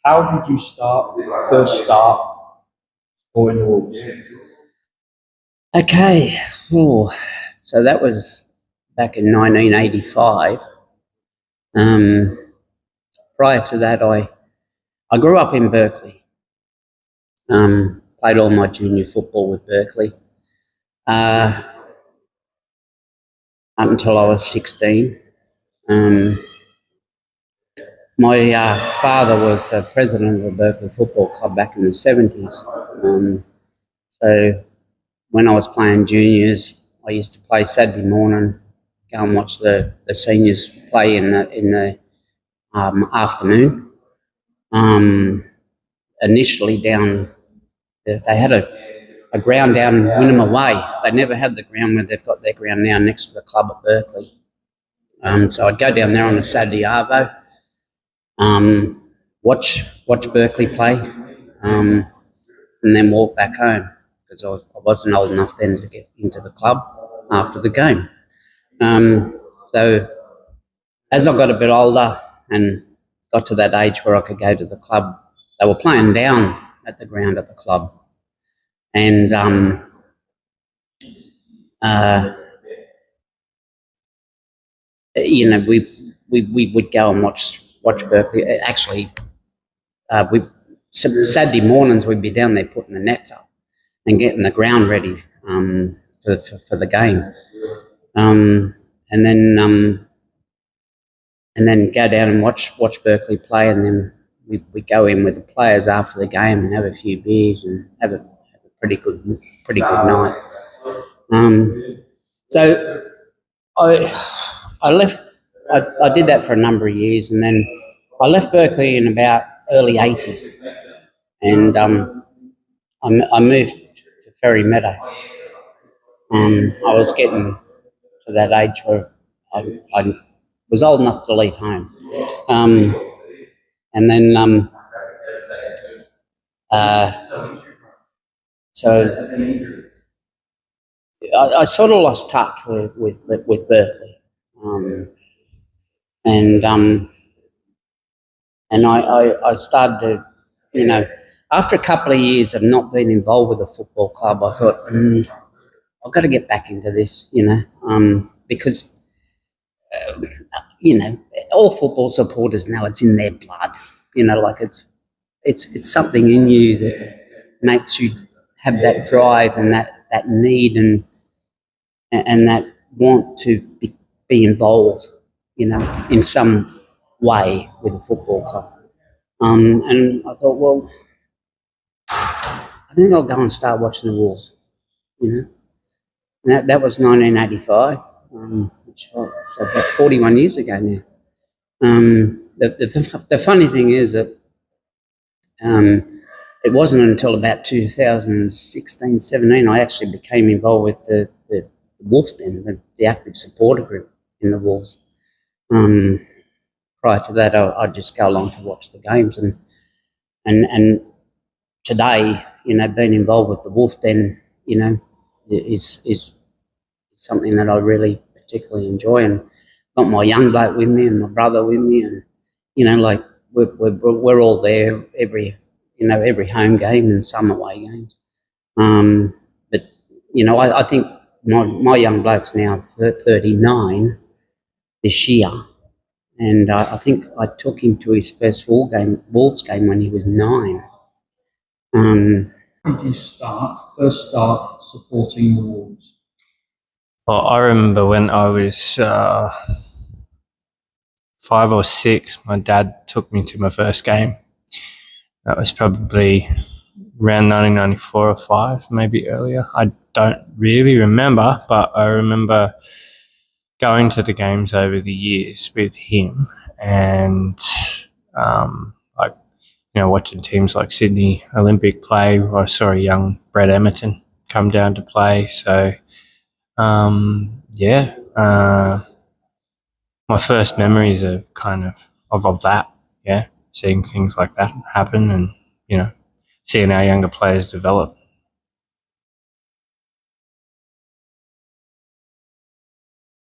How did you first start supporting the Wolves? Okay, so that was back in 1985. Prior to that, I grew up in Berkeley. Played all my junior football with Berkeley up until I was 16. My father was president of the Berkeley Football Club back in the 70s. So when I was playing juniors, I used to play Saturday morning, go and watch the seniors play in the afternoon. Initially they had a ground down Winnemere Way. They never had the ground where they've got their ground now next to the club at Berkeley. So I'd go down there on a Saturday arvo, watch Berkeley play, and then walk back home because I wasn't old enough then to get into the club after the game. So as I got a bit older and got to that age where I could go to the club, they were playing down at the ground at the club. And we would go and watch Berkeley. Actually, Saturday mornings we'd be down there putting the nets up and getting the ground ready for the game, and then go down and watch Berkeley play, and then we go in with the players after the game and have a few beers and have a pretty good night. So I left. I did that for a number of years, and then I left Berkeley in about early 80s, and I moved to Ferry Meadow. I was getting to that age where I was old enough to leave home, and then so I sort of lost touch with Berkeley, and I started to, after a couple of years of not being involved with a football club, I thought I've got to get back into this, because all football supporters know it's in their blood, like it's something in you that makes you have that drive and that need and that want to be involved, in some way with a football club. And I thought, well, I think I'll go and start watching the Wolves, And that was 1985, which was about 41 years ago now. The funny thing is that it wasn't until about 2016, 17 I actually became involved with the Wolves Den, the active supporter group in the Wolves. Prior to that, I'd just go along to watch the games, and today, being involved with the Wolf Den, is something that I really particularly enjoy, and got my young bloke with me and my brother with me, and we're all there every home game and some away games. But I think my young bloke's now 39 this year, and I think I took him to his first Wolves game when he was 9. Did you first start supporting the Wolves? Well, I remember when I was 5 or 6, my dad took me to my first game. That was probably around 1994 or 5, maybe earlier. I don't really remember, but I remember going to the games over the years with him, and watching teams like Sydney Olympic play. I saw a young Brett Emerton come down to play. So, my first memories are kind of that. Yeah, seeing things like that happen, and seeing our younger players develop.